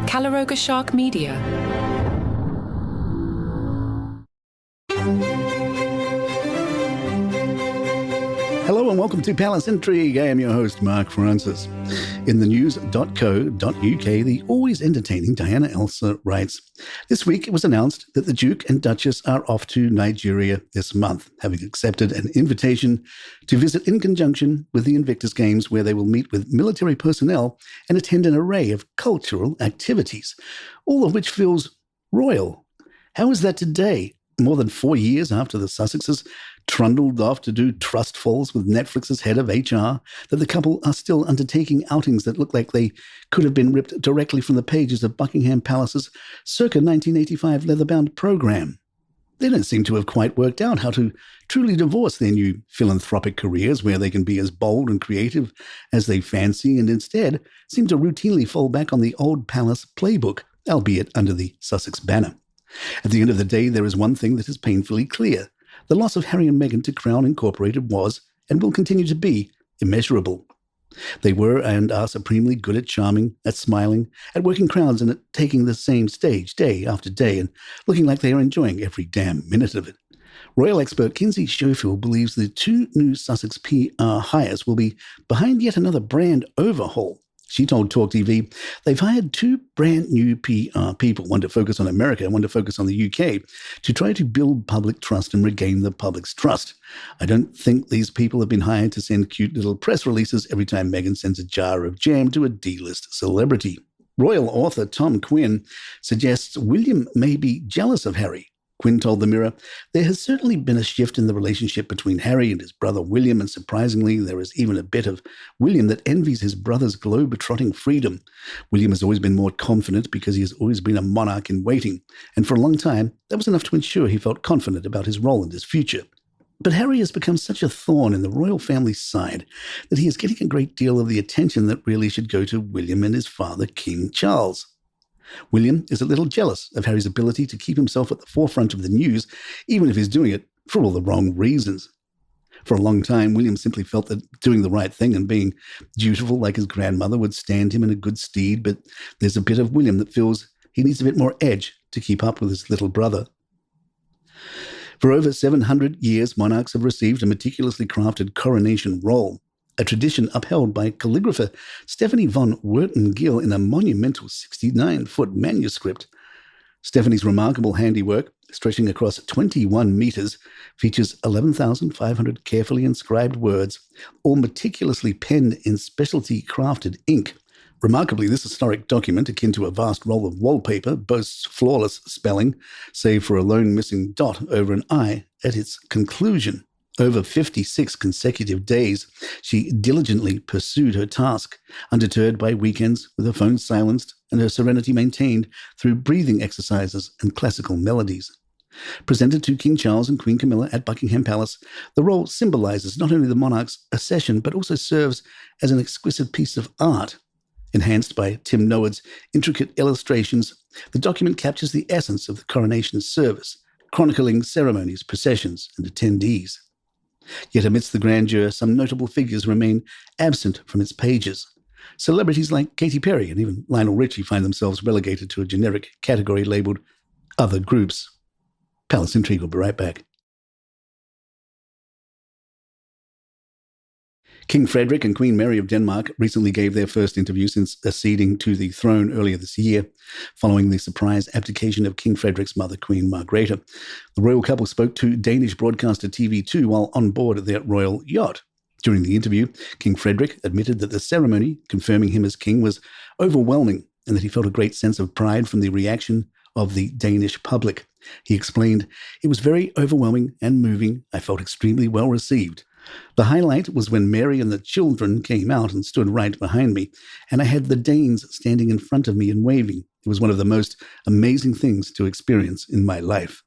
Calaroga Shark Media. Hello and welcome to Palace Intrigue. I am your host, Mark Francis. In the news.co.uk, the always entertaining Diana Elsa writes, this week it was announced that the Duke and Duchess are off to Nigeria this month, having accepted an invitation to visit in conjunction with the Invictus Games, where they will meet with military personnel and attend an array of cultural activities, all of which feels royal. How is that today? More than 4 years after the Sussexes trundled off to do trust falls with Netflix's head of HR, that the couple are still undertaking outings that look like they could have been ripped directly from the pages of Buckingham Palace's circa 1985 leather-bound program. They don't seem to have quite worked out how to truly divorce their new philanthropic careers, where they can be as bold and creative as they fancy, and instead seem to routinely fall back on the old palace playbook, albeit under the Sussex banner. At the end of the day, there is one thing that is painfully clear. The loss of Harry and Meghan to Crown Incorporated was, and will continue to be, immeasurable. They were and are supremely good at charming, at smiling, at working crowds, and at taking the same stage day after day and looking like they are enjoying every damn minute of it. Royal expert Kinsey Schofield believes the two new Sussex PR hires will be behind yet another brand overhaul. She told Talk TV they've hired two brand new PR people, one to focus on America and one to focus on the UK, to try to build public trust and regain the public's trust. I don't think these people have been hired to send cute little press releases every time Meghan sends a jar of jam to a D-list celebrity. Royal author Tom Quinn suggests William may be jealous of Harry. Quinn told The Mirror, there has certainly been a shift in the relationship between Harry and his brother William, and surprisingly, there is even a bit of William that envies his brother's globe-trotting freedom. William has always been more confident because he has always been a monarch in waiting, and for a long time, that was enough to ensure he felt confident about his role in his future. But Harry has become such a thorn in the royal family's side that he is getting a great deal of the attention that really should go to William and his father, King Charles. William is a little jealous of Harry's ability to keep himself at the forefront of the news, even if he's doing it for all the wrong reasons. For a long time, William simply felt that doing the right thing and being dutiful like his grandmother would stand him in a good stead, but there's a bit of William that feels he needs a bit more edge to keep up with his little brother. For over 700 years, monarchs have received a meticulously crafted coronation roll, a tradition upheld by calligrapher Stephanie von Werten-Gill in a monumental 69-foot manuscript. Stephanie's remarkable handiwork, stretching across 21 meters, features 11,500 carefully inscribed words, all meticulously penned in specialty crafted ink. Remarkably, this historic document, akin to a vast roll of wallpaper, boasts flawless spelling, save for a lone missing dot over an I at its conclusion. Over 56 consecutive days, she diligently pursued her task, undeterred by weekends, with her phone silenced and her serenity maintained through breathing exercises and classical melodies. Presented to King Charles and Queen Camilla at Buckingham Palace, the roll symbolizes not only the monarch's accession, but also serves as an exquisite piece of art. Enhanced by Tim Noah's intricate illustrations, the document captures the essence of the coronation service, chronicling ceremonies, processions, and attendees. Yet amidst the grandeur, some notable figures remain absent from its pages. Celebrities like Katy Perry and even Lionel Richie find themselves relegated to a generic category labeled Other Groups. Palace Intrigue will be right back. King Frederick and Queen Mary of Denmark recently gave their first interview since acceding to the throne earlier this year, following the surprise abdication of King Frederick's mother, Queen Margrethe. The royal couple spoke to Danish broadcaster TV2 while on board their royal yacht. During the interview, King Frederick admitted that the ceremony confirming him as king was overwhelming and that he felt a great sense of pride from the reaction of the Danish public. He explained, "It was very overwhelming and moving. I felt extremely well received. The highlight was when Mary and the children came out and stood right behind me, and I had the Danes standing in front of me and waving. It was one of the most amazing things to experience in my life."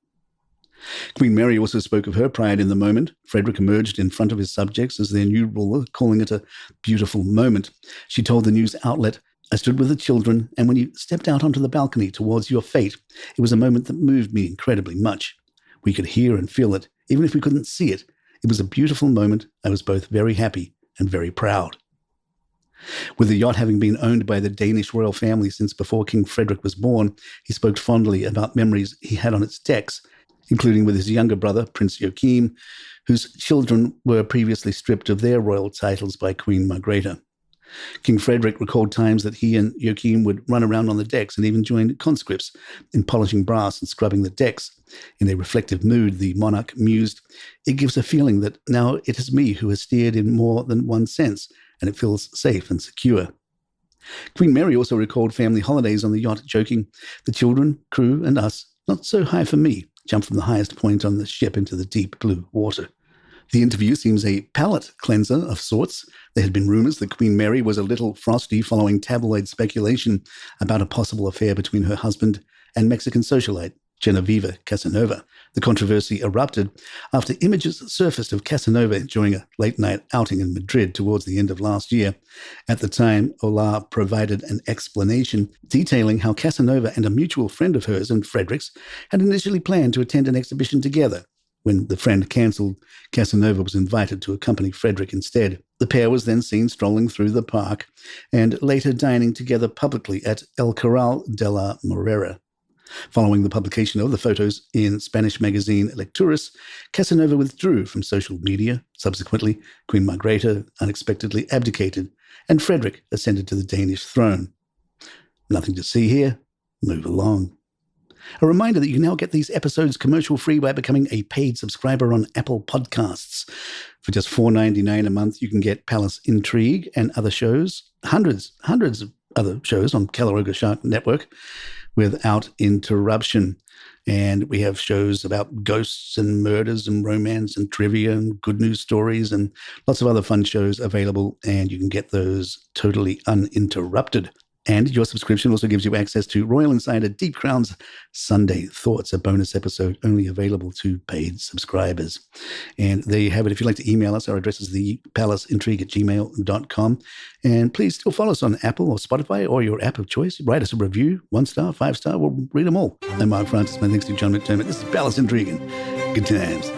Queen Mary also spoke of her pride in the moment. Frederick emerged in front of his subjects as their new ruler, calling it a beautiful moment. She told the news outlet, "I stood with the children, and when you stepped out onto the balcony towards your fate, it was a moment that moved me incredibly much. We could hear and feel it, even if we couldn't see it. It was a beautiful moment. I was both very happy and very proud." With the yacht having been owned by the Danish royal family since before King Frederick was born, he spoke fondly about memories he had on its decks, including with his younger brother, Prince Joachim, whose children were previously stripped of their royal titles by Queen Margrethe. King Frederick recalled times that he and Joachim would run around on the decks and even join conscripts in polishing brass and scrubbing the decks. In a reflective mood, the monarch mused, "It gives a feeling that now it is me who has steered in more than one sense, and it feels safe and secure." Queen Mary also recalled family holidays on the yacht, joking, "The children, crew, and us, not so high for me, jumped from the highest point on the ship into the deep blue water." The interview seems a palate cleanser of sorts. There had been rumors that Queen Mary was a little frosty following tabloid speculation about a possible affair between her husband and Mexican socialite Genevieve Casanova. The controversy erupted after images surfaced of Casanova enjoying a late-night outing in Madrid towards the end of last year. At the time, Ola provided an explanation detailing how Casanova and a mutual friend of hers and Frederick's had initially planned to attend an exhibition together. When the friend cancelled, Casanova was invited to accompany Frederick instead. The pair was then seen strolling through the park and later dining together publicly at El Corral de la Morera. Following the publication of the photos in Spanish magazine Lecturas, Casanova withdrew from social media. Subsequently, Queen Margrethe unexpectedly abdicated, and Frederick ascended to the Danish throne. Nothing to see here. Move along. A reminder that you can now get these episodes commercial-free by becoming a paid subscriber on Apple Podcasts. For just $4.99 a month, you can get Palace Intrigue and other shows, hundreds of other shows on Calaroga Shark Network without interruption. And we have shows about ghosts and murders and romance and trivia and good news stories and lots of other fun shows available, and you can get those totally uninterrupted. And your subscription also gives you access to Royal Insider Deep Crown's Sunday Thoughts, a bonus episode only available to paid subscribers. And there you have it. If you'd like to email us, our address is thepalaceintrigue@gmail.com. And please still follow us on Apple or Spotify or your app of choice. Write us a review, 1 star, 5 star. We'll read them all. I'm Mark Francis. My thanks to John McDermott. This is Palace Intrigue. Good times.